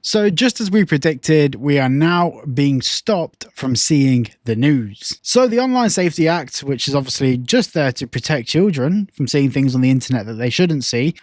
So just as we predicted, we are now being stopped from seeing the news. So the Online Safety Act, which is obviously just there to protect children from seeing things on the internet that they shouldn't see,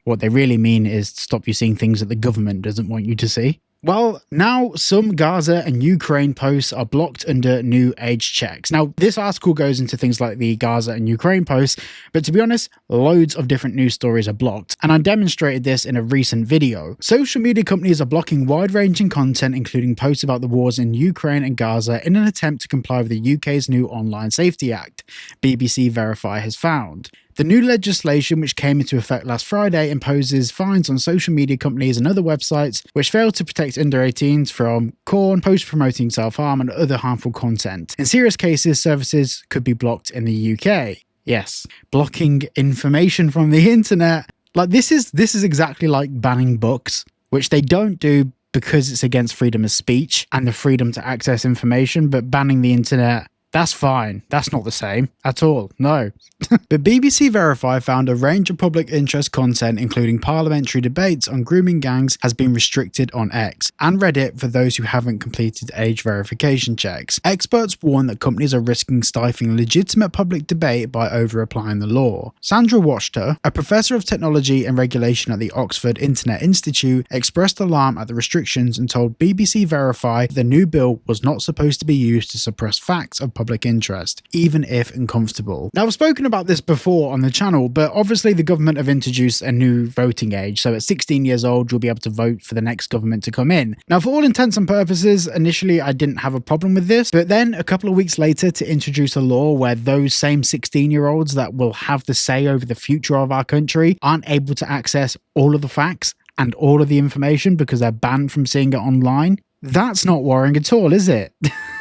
what they really mean is stop you seeing things that the government doesn't want you to see. Well, now some Gaza and Ukraine posts are blocked under new age checks. Now, this article goes into things like the Gaza and Ukraine posts, but to be honest, loads of different news stories are blocked, and I demonstrated this in a recent video. Social media companies are blocking wide-ranging content, including posts about the wars in Ukraine and Gaza, in an attempt to comply with the UK's new Online Safety Act, BBC Verify has found. The new legislation, which came into effect last Friday, imposes fines on social media companies and other websites which fail to protect under 18s from posts promoting self-harm and other harmful content. In serious cases, services could be blocked in the UK. Yes, blocking information from the internet. Like this is exactly like banning books, which they don't do because it's against freedom of speech and the freedom to access information, but banning the internet, that's fine. That's not the same at all. No. But BBC Verify found a range of public interest content, including parliamentary debates on grooming gangs, has been restricted on X and Reddit for those who haven't completed age verification checks. Experts warn that companies are risking stifling legitimate public debate by over-applying the law. Sandra Wachter, a professor of technology and regulation at the Oxford Internet Institute, expressed alarm at the restrictions and told BBC Verify the new bill was not supposed to be used to suppress facts of public interest, even if uncomfortable. Now, I've spoken about this before on the channel, but obviously the government have introduced a new voting age, so at 16 years old you'll be able to vote for the next government to come in. Now, for all intents and purposes, initially I didn't have a problem with this, but then a couple of weeks later to introduce a law where those same 16-year-olds that will have the say over the future of our country aren't able to access all of the facts and all of the information because they're banned from seeing it online. That's not worrying at all, is it?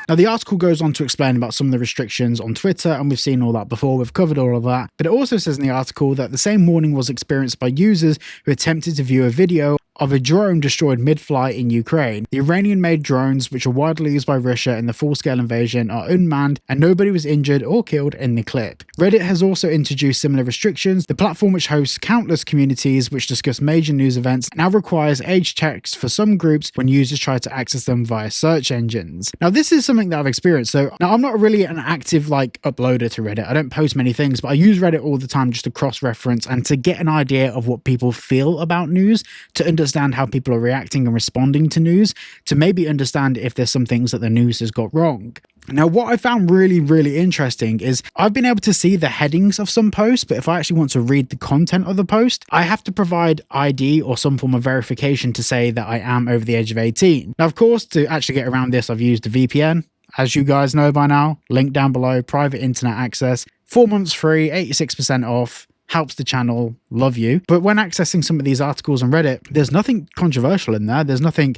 Now, the article goes on to explain about some of the restrictions on Twitter, and we've seen all that before, we've covered all of that. But it also says in the article that the same warning was experienced by users who attempted to view a video of a drone destroyed mid-flight in Ukraine. The Iranian-made drones, which are widely used by Russia in the full-scale invasion, are unmanned and nobody was injured or killed in the clip. Reddit has also introduced similar restrictions. The platform, which hosts countless communities which discuss major news events, now requires age checks for some groups when users try to access them via search engines. Now, this is something that I've experienced. So now I'm not really an active uploader to Reddit. I don't post many things, but I use Reddit all the time just to cross-reference and to get an idea of what people feel about news, to understand how people are reacting and responding to news, to maybe understand if there's some things that the news has got wrong. Now, what I found really, really interesting is I've been able to see the headings of some posts, but if I actually want to read the content of the post, I have to provide ID or some form of verification to say that I am over the age of 18. Now, of course, to actually get around this, I've used a VPN. As you guys know by now, link down below, private internet access, 4 months free, 86% off. Helps the channel, love you. But when accessing some of these articles on Reddit, there's nothing controversial in there. There's nothing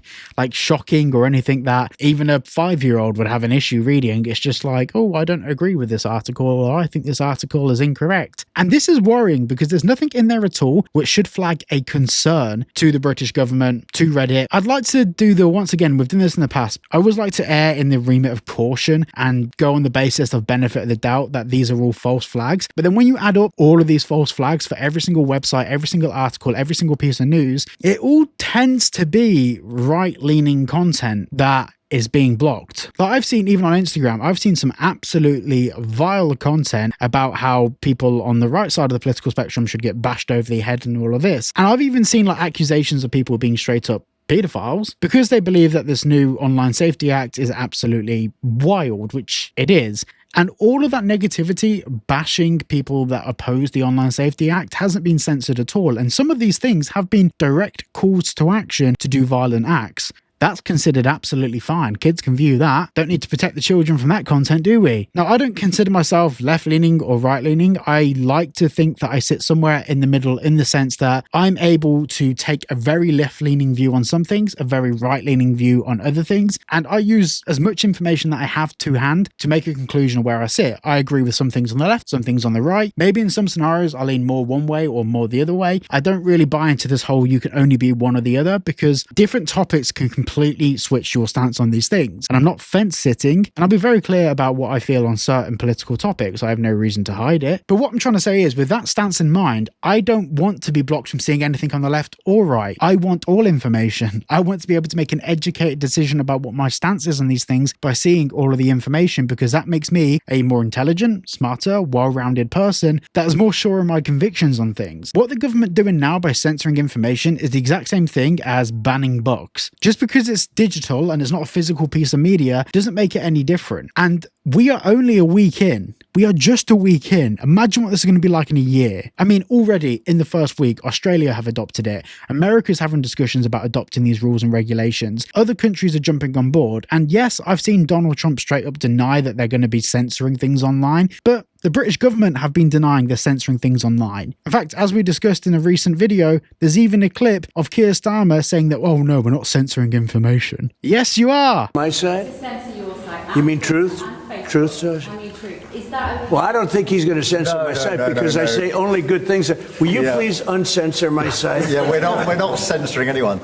shocking or anything that even a 5-year-old would have an issue reading. It's just oh, I don't agree with this article, or I think this article is incorrect. And this is worrying because there's nothing in there at all which should flag a concern to the British government, to Reddit. I'd like to do once again, we've done this in the past, I always like to err in the remit of caution and go on the basis of benefit of the doubt that these are all false flags. But then when you add up all of these false flags for every single website, every single article, every single piece of news, it all tends to be right-leaning content that is being blocked. I've seen, even on Instagram, I've seen some absolutely vile content about how people on the right side of the political spectrum should get bashed over the head and all of this. And I've even seen accusations of people being straight up pedophiles because they believe that this new Online Safety Act is absolutely wild, which it is. And all of that negativity bashing people that oppose the Online Safety Act hasn't been censored at all. And some of these things have been direct calls to action to do violent acts. That's considered absolutely fine. Kids can view that. Don't need to protect the children from that content, do we? Now, I don't consider myself left-leaning or right-leaning. I like to think that I sit somewhere in the middle, in the sense that I'm able to take a very left-leaning view on some things, a very right-leaning view on other things, and I use as much information that I have to hand to make a conclusion of where I sit. I agree with some things on the left, some things on the right. Maybe in some scenarios I lean more one way or more the other way. I don't really buy into this whole you can only be one or the other, because different topics can completely switch your stance on these things. And I'm not fence sitting, and I'll be very clear about what I feel on certain political topics. I have no reason to hide it. But what I'm trying to say is, with that stance in mind, I don't want to be blocked from seeing anything on the left or right. I want all information. I want to be able to make an educated decision about what my stance is on these things by seeing all of the information, because that makes me a more intelligent, smarter, well-rounded person that is more sure in my convictions on things. What the government doing now by censoring information is the exact same thing as banning books. Just because it's digital and it's not a physical piece of media doesn't make it any different. And we are only a week in. We are just a week in. Imagine what this is going to be like in a year. I mean, already in the first week, Australia have adopted it. America's having discussions about adopting these rules and regulations. Other countries are jumping on board. And yes, I've seen Donald Trump straight up deny that they're going to be censoring things online, but the British government have been denying they're censoring things online. In fact, as we discussed in a recent video, there's even a clip of Keir Starmer saying that, oh no, we're not censoring information. Yes, you are. My side? Censor your site. You mean truth? Truth, sir? I mean truth. Is that okay? Well, I don't think he's going to censor my site because I say only good things. Will you please uncensor my site? Yeah, we're not censoring anyone.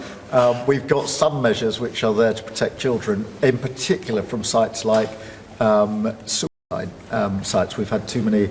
We've got some measures which are there to protect children, in particular from sites like suicide sites. We've had too many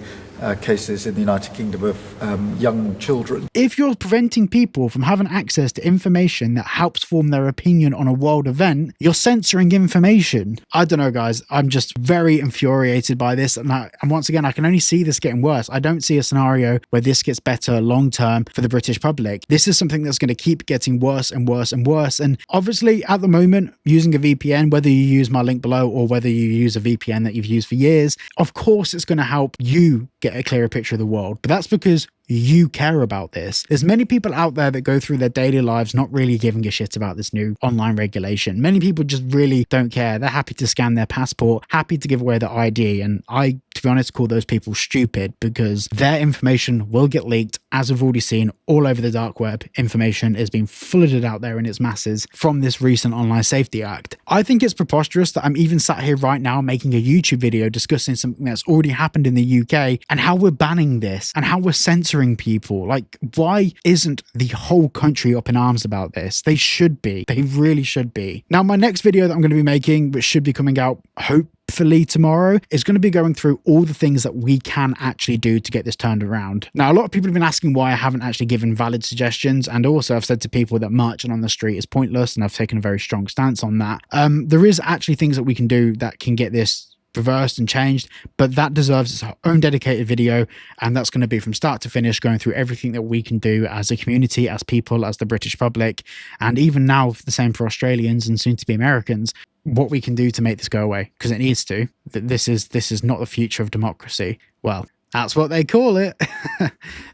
cases in the United Kingdom of young children. If you're preventing people from having access to information that helps form their opinion on a world event, you're censoring information. I don't know, guys. I'm just very infuriated by this. And once again, I can only see this getting worse. I don't see a scenario where this gets better long term for the British public. This is something that's going to keep getting worse and worse and worse. And obviously, at the moment, using a VPN, whether you use my link below or whether you use a VPN that you've used for years, of course, it's going to help you get a clearer picture of the world. But that's because you care about this. There's many people out there that go through their daily lives not really giving a shit about this new online regulation. Many people just really don't care. They're happy to scan their passport, happy to give away their ID. And I, to be honest, call those people stupid, because their information will get leaked. As we've already seen all over the dark web, information is being flooded out there in its masses from this recent Online Safety Act. I think it's preposterous that I'm even sat here right now making a YouTube video discussing something that's already happened in the UK and how we're banning this and how we're censoring people. Like, why isn't the whole country up in arms about this? They should be. They really should be. Now, my next video that I'm going to be making, which should be coming out hopefully tomorrow, is going to be going through all the things that we can actually do to get this turned around. Now, a lot of people have been asking why I haven't actually given valid suggestions, and also I've said to people that marching on the street is pointless, and I've taken a very strong stance on that. There is actually things that we can do that can get this reversed and changed, but that deserves its own dedicated video, and that's going to be from start to finish, going through everything that we can do as a community, as people, as the British public, and even now the same for Australians and soon to be Americans, what we can do to make this go away, because it needs to. This is not the future of democracy. Well, that's what they call it.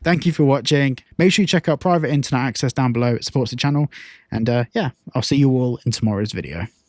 Thank you for watching. Make sure you check out private internet access down below. It supports the channel, and yeah, I'll see you all in tomorrow's video.